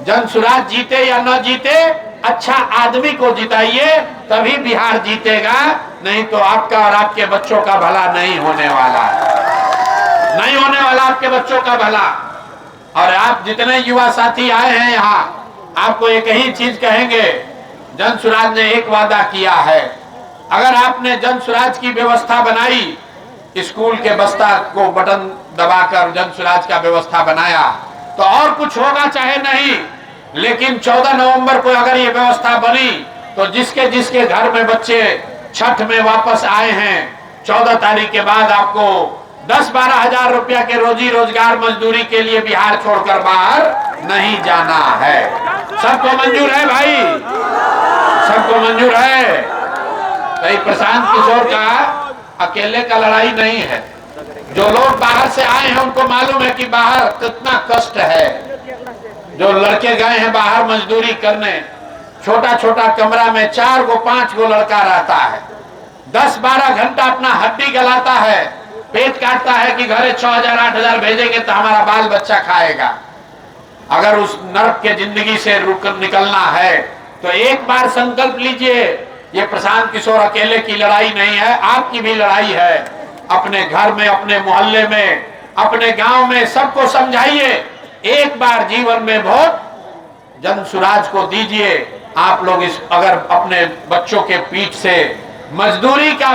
जन सुराज जीते या न जीते, अच्छा आदमी को जिताइए, तभी बिहार जीतेगा। नहीं तो आपका और आपके बच्चों का भला नहीं होने वाला है, नहीं होने वाला आपके बच्चों का भला। और आप जितने युवा साथी आए हैं यहाँ, आपको एक ही चीज कहेंगे, जन सुराज ने एक वादा किया है, अगर आपने जन सुराज की व्यवस्था बनाई, स्कूल के बस्ता को बटन दबाकर जन सुराज का व्यवस्था बनाया, तो और कुछ होगा चाहे नहीं, लेकिन 14 नवंबर को अगर ये व्यवस्था बनी तो जिसके जिसके घर में बच्चे छठ में वापस आए हैं, 14 तारीख के बाद आपको 10-12 हजार रुपया के रोजी रोजगार मजदूरी के लिए बिहार छोड़कर बाहर नहीं जाना है। सबको मंजूर है भाई, सबको मंजूर है। तो प्रशांत किशोर का अकेले का लड़ाई नहीं है, जो लोग बाहर से आए हैं उनको मालूम है कि बाहर कितना कष्ट है। जो लड़के गए हैं बाहर मजदूरी करने, छोटा छोटा कमरा में 4 गो 5 गो लड़का रहता है, 10-12 घंटा अपना हड्डी गलाता है, पेट काटता है कि घरे 6,000-8,000 भेजेंगे तो हमारा बाल बच्चा खाएगा। अगर उस नरक के जिंदगी से निकलना है तो एक बार संकल्प लीजिए, ये प्रशांत किशोर अकेले की लड़ाई नहीं है, आपकी भी लड़ाई है। अपने घर में, अपने मोहल्ले में, अपने गांव में सबको समझाइए, एक बार जीवन में वोट जन सुराज को दीजिए। आप लोग इस अगर अपने बच्चों के पीठ से मजदूरी का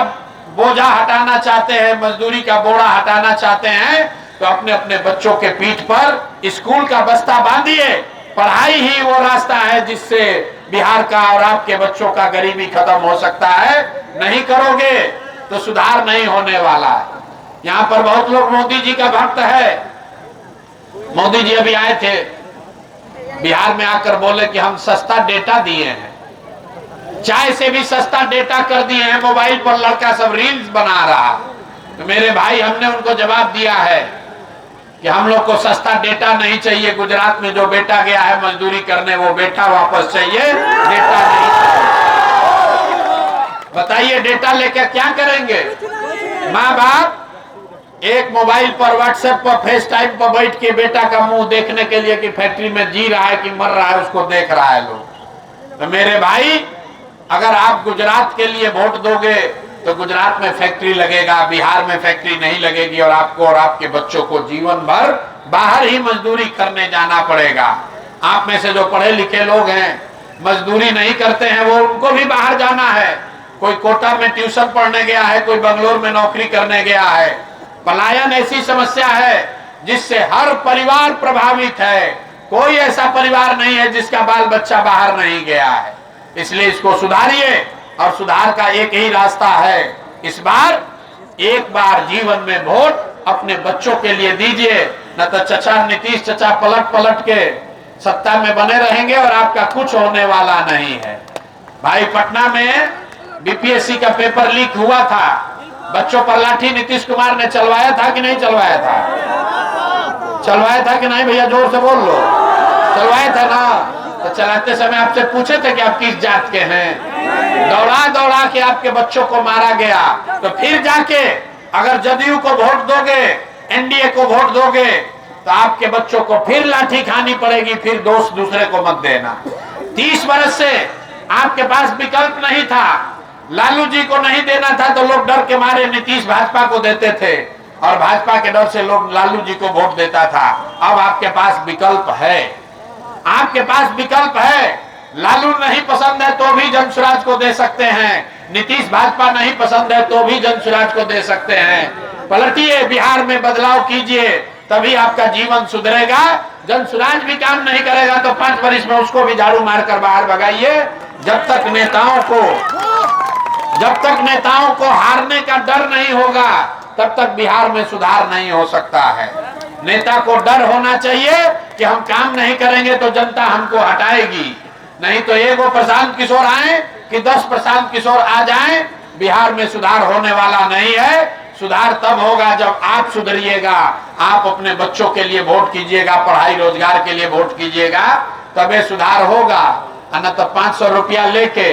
बोझा हटाना चाहते हैं, मजदूरी का बोरा हटाना चाहते हैं, तो अपने अपने बच्चों के पीठ पर स्कूल का बस्ता बांधिए। पढ़ाई ही वो रास्ता है जिससे बिहार का और आपके बच्चों का गरीबी खत्म हो सकता है। नहीं करोगे तो सुधार नहीं होने वाला है। यहाँ पर बहुत लोग मोदी जी का भक्त है। मोदी जी अभी आए थे बिहार में, आकर बोले कि हम सस्ता डेटा दिए हैं, चाय से भी सस्ता डेटा कर दिए हैं। मोबाइल पर लड़का सब रील्स बना रहा। तो मेरे भाई, हमने उनको जवाब दिया है कि हम लोग को सस्ता डेटा नहीं चाहिए। गुजरात में जो बेटा गया है मजदूरी करने, वो बेटा वापस चाहिए, डेटा नहीं चाहिए। बताइए डेटा लेकर क्या करेंगे? माँ बाप एक मोबाइल पर, व्हाट्सएप पर, फेस टाइम पर बैठ के बेटा का मुंह देखने के लिए कि फैक्ट्री में जी रहा है कि मर रहा है, उसको देख रहा है लोग। तो मेरे भाई, अगर आप गुजरात के लिए वोट दोगे तो गुजरात में फैक्ट्री लगेगा, बिहार में फैक्ट्री नहीं लगेगी, और आपको और आपके बच्चों को जीवन भर बाहर ही मजदूरी करने जाना पड़ेगा। आप में से जो पढ़े लिखे लोग हैं, मजदूरी नहीं करते हैं, वो उनको भी बाहर जाना है। कोई कोटा में ट्यूशन पढ़ने गया है, कोई बंगलोर में नौकरी करने गया है। पलायन ऐसी समस्या है जिससे हर परिवार प्रभावित है। कोई ऐसा परिवार नहीं है जिसका बाल बच्चा बाहर नहीं गया है। इसलिए इसको सुधारिए, और सुधार का एक ही रास्ता है, इस बार एक बार जीवन में वोट अपने बच्चों के लिए दीजिए। न तो चचा नीतीश चचा पलट पलट के सत्ता में बने रहेंगे और आपका कुछ होने वाला नहीं है। भाई, पटना में बीपीएससी का पेपर लीक हुआ था, बच्चों पर लाठी नीतीश कुमार ने चलवाया था कि नहीं चलवाया था? चलवाया था कि नहीं भैया? जोर से बोल लो। चलवाया था ना? तो चलाते समय आपसे पूछे थे कि आप किस जात के हैं? दौड़ा दौड़ा के आपके बच्चों को मारा गया। तो फिर जाके अगर जदयू को वोट दोगे, एनडीए को वोट दोगे, तो आपके बच्चों को फिर लाठी खानी पड़ेगी। फिर दोस्त दूसरे को मत देना। 30 वर्ष से आपके पास विकल्प नहीं था। लालू जी को नहीं देना था तो लोग डर के मारे नीतीश भाजपा को देते थे, और भाजपा के डर से लोग लालू जी को वोट देता था। अब आपके पास विकल्प है, आपके पास विकल्प है। लालू नहीं पसंद है तो भी जन सुराज को दे सकते हैं, नीतीश भाजपा नहीं पसंद है तो भी जन सुराज को दे सकते हैं। पलटिए, बिहार में बदलाव कीजिए, तभी आपका जीवन सुधरेगा। जन सुराज भी काम नहीं करेगा तो 5 वर्ष में उसको भी झाड़ू मारकर बाहर भगाइए। जब तक नेताओं को हारने का डर नहीं होगा, तब तक बिहार में सुधार नहीं हो सकता है। नेता को डर होना चाहिए कि हम काम नहीं करेंगे तो जनता हमको हटाएगी। नहीं तो एगो प्रशांत किशोर आए कि 10 प्रशांत किशोर आ जाएं, बिहार में सुधार होने वाला नहीं है। सुधार तब होगा जब आप सुधरिएगा, आप अपने बच्चों के लिए वोट कीजिएगा, पढ़ाई रोजगार के लिए वोट कीजिएगा, तबे सुधार होगा। न तो 500 रुपया लेके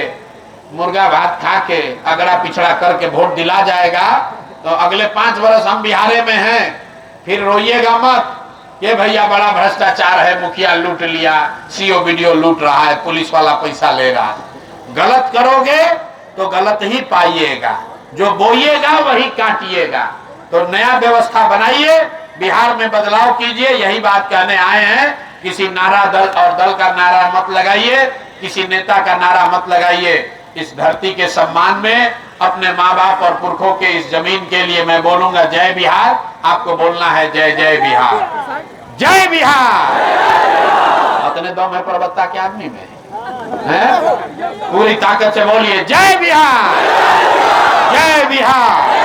मुर्गा भात खा के अगड़ा पिछड़ा करके वोट दिला जाएगा तो अगले 5 वर्ष हम बिहार में हैं, फिर रोइएगा मत। कि भैया बड़ा भ्रष्टाचार है, मुखिया लूट लिया, सीओ वीडियो लूट रहा है, पुलिस वाला पैसा ले रहा है। गलत करोगे तो गलत ही पाइएगा, जो बोइएगा वही काटिएगा। तो नया व्यवस्था बनाइए, बिहार में बदलाव कीजिए, यही बात कहने आए हैं। किसी नारा दल और दल का नारा मत लगाइए, किसी नेता का नारा मत लगाइए। इस धरती के सम्मान में, अपने माँ बाप और पुरखों के इस जमीन के लिए मैं बोलूंगा जय बिहार। आपको बोलना है जय जय बिहार, जय बिहार। अपने दम है परबत्ता के आदमी में है? पूरी ताकत से बोलिए जय बिहार, जय बिहार।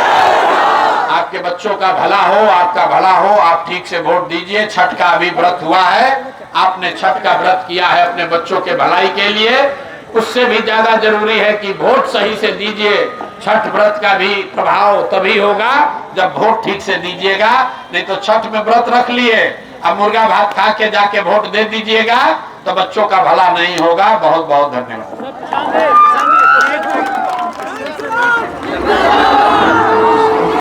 आपके बच्चों का भला हो, आपका भला हो, आप ठीक से वोट दीजिए। छठ का अभी व्रत हुआ है, आपने छठ का व्रत किया है अपने बच्चों के भलाई के लिए, उससे भी ज्यादा जरूरी है कि वोट सही से दीजिए। छठ व्रत का भी प्रभाव तभी होगा जब वोट ठीक से दीजिएगा। नहीं तो छठ में व्रत रख लिए, अब मुर्गा भात खा के जाके वोट दे दीजिएगा तो बच्चों का भला नहीं होगा। बहुत बहुत धन्यवाद।